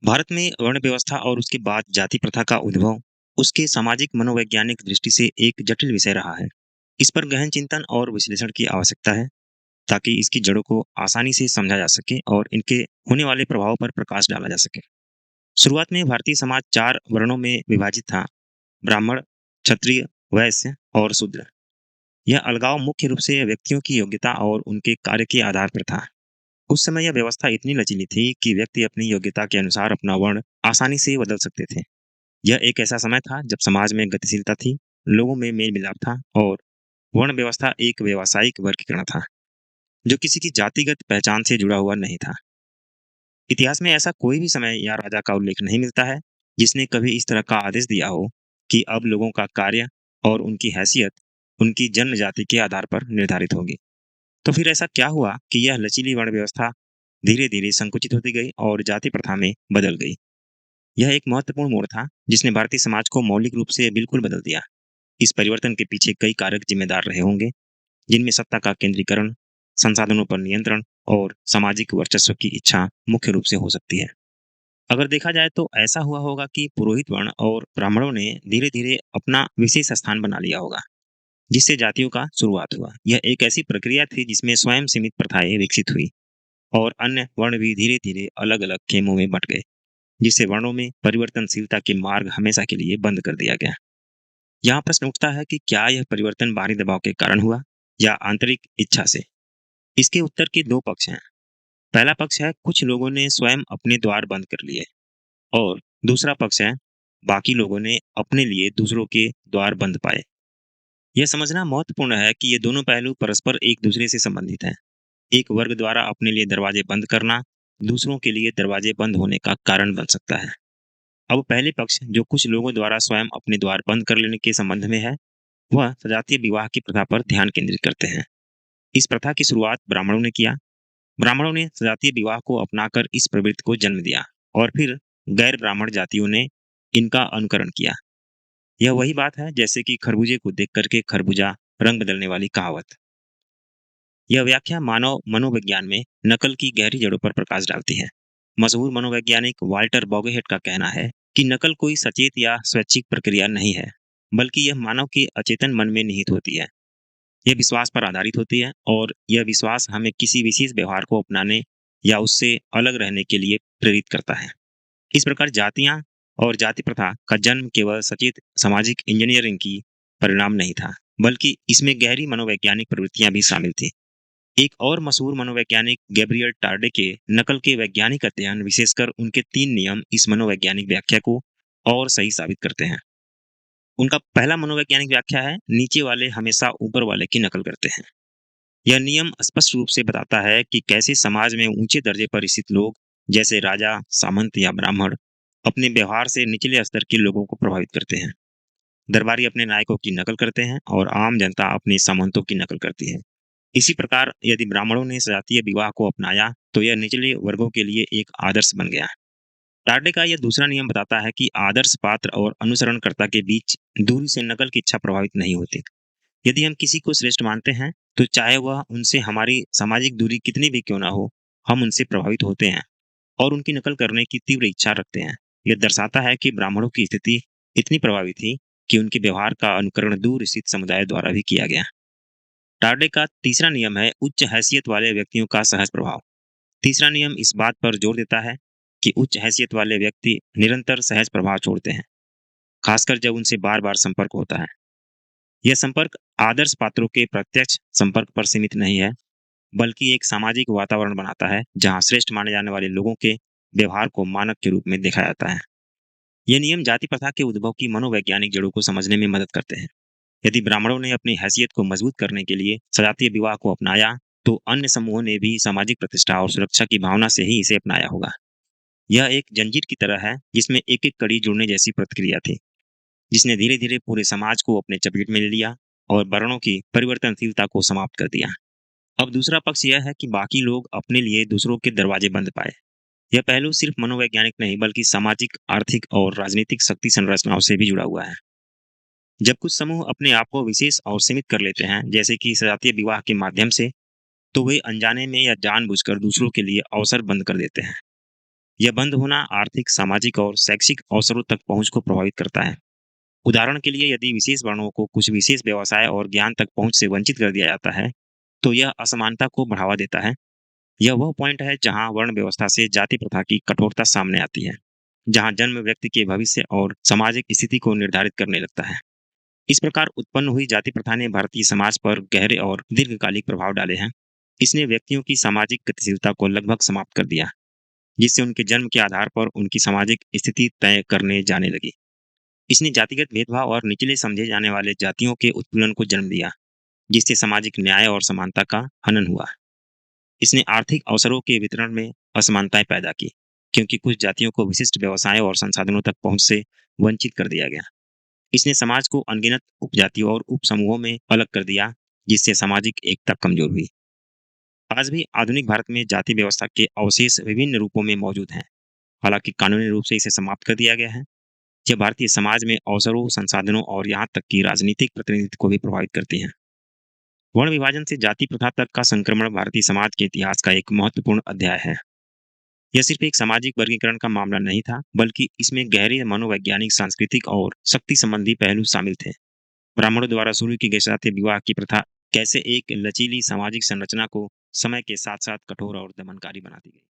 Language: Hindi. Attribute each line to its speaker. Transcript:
Speaker 1: भारत में वर्ण व्यवस्था और उसके बाद जाति प्रथा का उद्भव उसके सामाजिक मनोवैज्ञानिक दृष्टि से एक जटिल विषय रहा है। इस पर गहन चिंतन और विश्लेषण की आवश्यकता है ताकि इसकी जड़ों को आसानी से समझा जा सके और इनके होने वाले प्रभावों पर प्रकाश डाला जा सके। शुरुआत में भारतीय समाज चार वर्णों में विभाजित था: ब्राह्मण, क्षत्रिय, वैश्य और शूद्र। यह अलगाव मुख्य रूप से व्यक्तियों की योग्यता और उनके कार्य के आधार पर था। उस समय यह व्यवस्था इतनी लचीली थी कि व्यक्ति अपनी योग्यता के अनुसार अपना वर्ण आसानी से बदल सकते थे। यह एक ऐसा समय था जब समाज में गतिशीलता थी, लोगों में मेल मिलाप था और वर्ण व्यवस्था एक व्यवसायिक वर्गीकरण था जो किसी की जातिगत पहचान से जुड़ा हुआ नहीं था। इतिहास में ऐसा कोई भी समय या राजा का उल्लेख नहीं मिलता है जिसने कभी इस तरह का आदेश दिया हो कि अब लोगों का कार्य और उनकी हैसियत उनकी जन्म जाति के आधार पर निर्धारित होगी। तो फिर ऐसा क्या हुआ कि यह लचीली वर्ण व्यवस्था धीरे धीरे संकुचित होती गई और जाति प्रथा में बदल गई? यह एक महत्वपूर्ण मोड़ था जिसने भारतीय समाज को मौलिक रूप से बिल्कुल बदल दिया। इस परिवर्तन के पीछे कई कारक जिम्मेदार रहे होंगे, जिनमें सत्ता का केंद्रीकरण, संसाधनों पर नियंत्रण और सामाजिक वर्चस्व की इच्छा मुख्य रूप से हो सकती है। अगर देखा जाए तो ऐसा हुआ होगा कि पुरोहित वर्ण और ब्राह्मणों ने धीरे धीरे अपना विशेष स्थान बना लिया होगा, जिससे जातियों का शुरुआत हुआ। यह एक ऐसी प्रक्रिया थी जिसमें स्वयं सीमित प्रथाएं विकसित हुई और अन्य वर्ण भी धीरे धीरे अलग अलग खेमों में बंट गए, जिससे वर्णों में परिवर्तनशीलता के मार्ग हमेशा के लिए बंद कर दिया गया। यहाँ प्रश्न उठता है कि क्या यह परिवर्तन बाहरी दबाव के कारण हुआ या आंतरिक इच्छा से? इसके उत्तर के दो पक्ष हैं। पहला पक्ष है कुछ लोगों ने स्वयं अपने द्वार बंद कर लिए और दूसरा पक्ष है बाकी लोगों ने अपने लिए दूसरों के द्वार बंद पाए। यह समझना महत्वपूर्ण है कि ये दोनों पहलू परस्पर एक दूसरे से संबंधित हैं। एक वर्ग द्वारा अपने लिए दरवाजे बंद करना दूसरों के लिए दरवाजे बंद होने का कारण बन सकता है। अब पहले पक्ष, जो कुछ लोगों द्वारा स्वयं अपने द्वार बंद कर लेने के संबंध में है, वह सजातीय विवाह की प्रथा पर ध्यान केंद्रित करते हैं। इस प्रथा की शुरुआत ब्राह्मणों ने किया। ब्राह्मणों ने सजातीय विवाह को अपनाकर इस प्रवृत्ति को जन्म दिया और फिर गैर ब्राह्मण जातियों ने इनका अनुकरण किया। यह वही बात है जैसे कि खरबूजे को देख करके खरबूजा रंग बदलने वाली कहावत। यह व्याख्या मानव मनोविज्ञान में नकल की गहरी जड़ों पर प्रकाश डालती है। मशहूर मनोवैज्ञानिक वाल्टर बॉगेहेट का कहना है कि नकल कोई सचेत या स्वैच्छिक प्रक्रिया नहीं है, बल्कि यह मानव के अचेतन मन में निहित होती है। यह विश्वास पर आधारित होती है और यह विश्वास हमें किसी विशेष व्यवहार को अपनाने या उससे अलग रहने के लिए प्रेरित करता है। इस प्रकार जातियां और जाति प्रथा का जन्म केवल सचेत सामाजिक इंजीनियरिंग की परिणाम नहीं था, बल्कि इसमें गहरी मनोवैज्ञानिक प्रवृत्तियां भी शामिल थी। एक और मशहूर मनोवैज्ञानिक गैब्रियल टार्डे के नकल के वैज्ञानिक अध्ययन, विशेषकर उनके 3 नियम, इस मनोवैज्ञानिक व्याख्या को और सही साबित करते हैं। उनका पहला मनोवैज्ञानिक व्याख्या है: नीचे वाले हमेशा ऊपर वाले की नकल करते हैं। यह नियम स्पष्ट रूप से बताता है कि कैसे समाज में ऊंचे दर्जे पर स्थित लोग, जैसे राजा, सामंत या ब्राह्मण, अपने व्यवहार से निचले स्तर के लोगों को प्रभावित करते हैं। दरबारी अपने नायकों की नकल करते हैं और आम जनता अपने सामंतों की नकल करती है। इसी प्रकार यदि ब्राह्मणों ने सजातीय विवाह को अपनाया तो यह निचले वर्गों के लिए एक आदर्श बन गया। टार्डे का यह दूसरा नियम बताता है कि आदर्श पात्र और अनुसरणकर्ता के बीच दूरी से नकल की इच्छा प्रभावित नहीं होती। यदि हम किसी को श्रेष्ठ मानते हैं तो चाहे वह उनसे हमारी सामाजिक दूरी कितनी भी क्यों ना हो, हम उनसे प्रभावित होते हैं और उनकी नकल करने की तीव्र इच्छा रखते हैं। यह दर्शाता है कि ब्राह्मणों की स्थिति इतनी प्रभावी थी कि उनके व्यवहार का अनुकरण दूर स्थित समुदाय द्वारा भी किया गया। टार्डे का तीसरा नियम है उच्च हैसियत वाले व्यक्तियों का सहज प्रभाव। तीसरा नियम इस बात पर जोर देता है कि उच्च हैसियत वाले व्यक्ति निरंतर सहज प्रभाव छोड़ते हैं, खासकर जब उनसे बार बार संपर्क होता है। यह संपर्क आदर्श पात्रों के प्रत्यक्ष संपर्क पर सीमित नहीं है, बल्कि एक सामाजिक वातावरण बनाता है जहां श्रेष्ठ माने जाने वाले लोगों के व्यवहार को मानक के रूप में देखा जाता है। ये नियम जाति प्रथा के उद्भव की मनोवैज्ञानिक जड़ों को समझने में मदद करते हैं। यदि ब्राह्मणों ने अपनी हैसियत को मजबूत करने के लिए सजातीय विवाह को अपनाया, तो अन्य समूहों ने भी सामाजिक प्रतिष्ठा और सुरक्षा की भावना से ही इसे अपनाया होगा। यह एक जंजीर की तरह है जिसमें एक एक कड़ी जुड़ने जैसी प्रतिक्रिया थी, जिसने धीरे धीरे पूरे समाज को अपने चपेट में ले लिया और वर्णों की परिवर्तनशीलता को समाप्त कर दिया। अब दूसरा पक्ष यह है कि बाकी लोग अपने लिए दूसरों के दरवाजे बंद पाए। यह पहलू सिर्फ मनोवैज्ञानिक नहीं, बल्कि सामाजिक, आर्थिक और राजनीतिक शक्ति संरचनाओं से भी जुड़ा हुआ है। जब कुछ समूह अपने आप को विशेष और सीमित कर लेते हैं, जैसे कि सजातीय विवाह के माध्यम से, तो वे अनजाने में या जानबूझकर दूसरों के लिए अवसर बंद कर देते हैं। यह बंद होना आर्थिक, सामाजिक और शैक्षिक अवसरों तक पहुंच को प्रभावित करता है। उदाहरण के लिए, यदि विशेष वर्णों को कुछ विशेष व्यवसाय और ज्ञान तक पहुंच से वंचित कर दिया जाता है, तो यह असमानता को बढ़ावा देता है। यह वह पॉइंट है जहां वर्ण व्यवस्था से जाति प्रथा की कठोरता सामने आती है, जहां जन्म व्यक्ति के भविष्य और सामाजिक स्थिति को निर्धारित करने लगता है। इस प्रकार उत्पन्न हुई जाति प्रथा ने भारतीय समाज पर गहरे और दीर्घकालिक प्रभाव डाले हैं। इसने व्यक्तियों की सामाजिक गतिशीलता को लगभग समाप्त कर दिया, जिससे उनके जन्म के आधार पर उनकी सामाजिक स्थिति तय करने जाने लगी। इसने जातिगत भेदभाव और निचले समझे जाने वाले जातियों के उत्पीड़न को जन्म दिया, जिससे सामाजिक न्याय और समानता का हनन हुआ। इसने आर्थिक अवसरों के वितरण में असमानताएं पैदा की, क्योंकि कुछ जातियों को विशिष्ट व्यवसायों और संसाधनों तक पहुंच से वंचित कर दिया गया। इसने समाज को अनगिनत उपजातियों और उप समूहों में अलग कर दिया, जिससे सामाजिक एकता कमजोर हुई। आज भी आधुनिक भारत में जाति व्यवस्था के अवशेष विभिन्न रूपों में मौजूद हैं। हालांकि कानूनी रूप से इसे समाप्त कर दिया गया है, यह भारतीय समाज में अवसरों, संसाधनों और यहाँ तक कि राजनीतिक प्रतिनिधित्व को भी प्रभावित करती है। वर्ण विभाजन से जाति प्रथा तक का संक्रमण भारतीय समाज के इतिहास का एक महत्वपूर्ण अध्याय है। यह सिर्फ एक सामाजिक वर्गीकरण का मामला नहीं था, बल्कि इसमें गहरे मनोवैज्ञानिक, सांस्कृतिक और शक्ति संबंधी पहलू शामिल थे। ब्राह्मणों द्वारा शुरू की गई सती विवाह की प्रथा कैसे एक लचीली सामाजिक संरचना को समय के साथ साथ कठोर और दमनकारी बनाती गई।